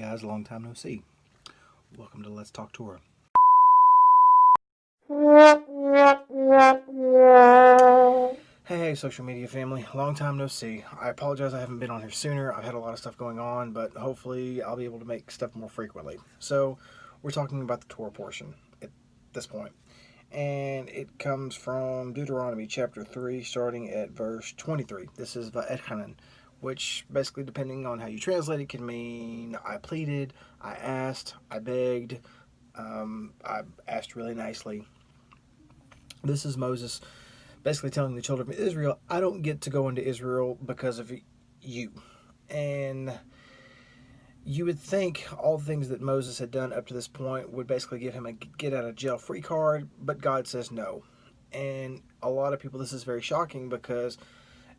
guys, long time no see. Welcome to Let's Talk Torah. Hey, social media family, long time no see. I apologize I haven't been on here sooner. I've had a lot of stuff going on, but hopefully I'll be able to make stuff more frequently. So, we're talking about the Torah portion at this point. And it comes from Deuteronomy chapter 3, starting at verse 23. This is Va'etchanan, which basically, depending on how you translate it, can mean I pleaded, I asked, I begged, I asked really nicely. This is Moses basically telling the children of Israel, I don't get to go into Israel because of you. And you would think all the things that Moses had done up to this point would basically give him a get out of jail free card, but God says no. And a lot of people, this is very shocking because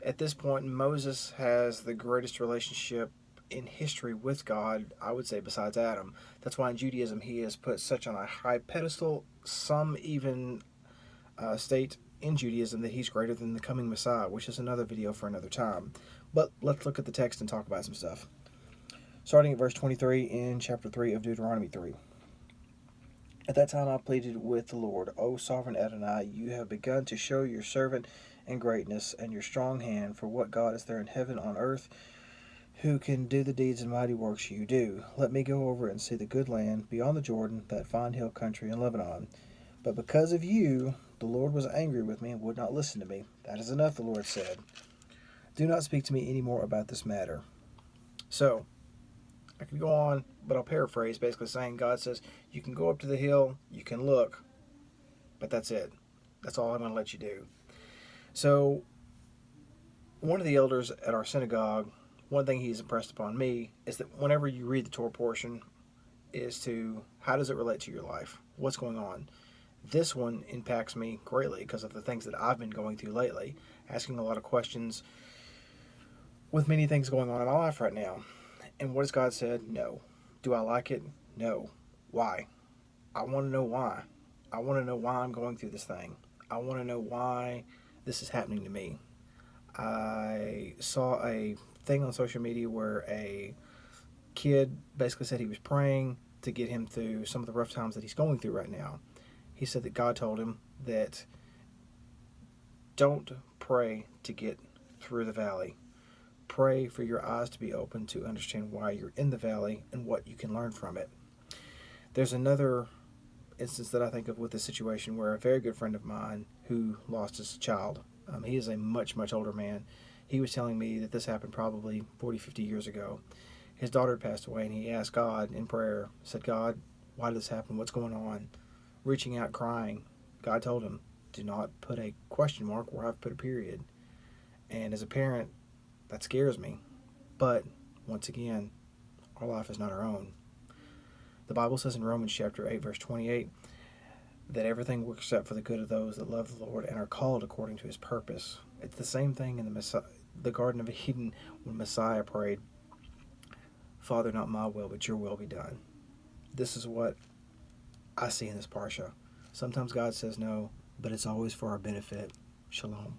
at this point, Moses has the greatest relationship in history with God, I would say, besides Adam. That's why in Judaism he is put such on a high pedestal. Some even state in Judaism that he's greater than the coming Messiah, which is another video for another time. But let's look at the text and talk about some stuff. Starting at verse 23 in chapter 3 of Deuteronomy 3. At that time I pleaded with the Lord, O sovereign Adonai, you have begun to show your servant and greatness and your strong hand, for what God is there in heaven on earth who can do the deeds and mighty works you do? Let me go over and see the good land beyond the Jordan, that fine hill country in Lebanon. But because of you, the Lord was angry with me and would not listen to me. That is enough, the Lord said. Do not speak to me any more about this matter. So, I could go on, but I'll paraphrase, basically saying God says, you can go up to the hill, you can look, but that's it. That's all I'm going to let you do. So, one of the elders at our synagogue, one thing he's impressed upon me is that whenever you read the Torah portion, is to how does it relate to your life? What's going on? This one impacts me greatly because of the things that I've been going through lately, asking a lot of questions with many things going on in my life right now. And what has God said? No. Do I like it? No. Why? I want to know why. I want to know why I'm going through this thing. I want to know why this is happening to me. I saw a thing on social media where a kid basically said he was praying to get him through some of the rough times that he's going through right now. He said that God told him that don't pray to get through the valley. Pray for your eyes to be open to understand why you're in the valley and what you can learn from it. There's another instance that I think of with this situation where a very good friend of mine who lost his child, he is a much, much older man. He was telling me that this happened probably 40, 50 years ago. His daughter had passed away and he asked God in prayer, said, God, why did this happen? What's going on? Reaching out, crying. God told him, do not put a question mark where I've put a period. And as a parent, that scares me. But, once again, our life is not our own. The Bible says in Romans chapter 8, verse 28, that everything works out for the good of those that love the Lord and are called according to his purpose. It's the same thing in the Garden of Eden when Messiah prayed, Father, not my will, but your will be done. This is what I see in this parsha. Sometimes God says no, but it's always for our benefit. Shalom.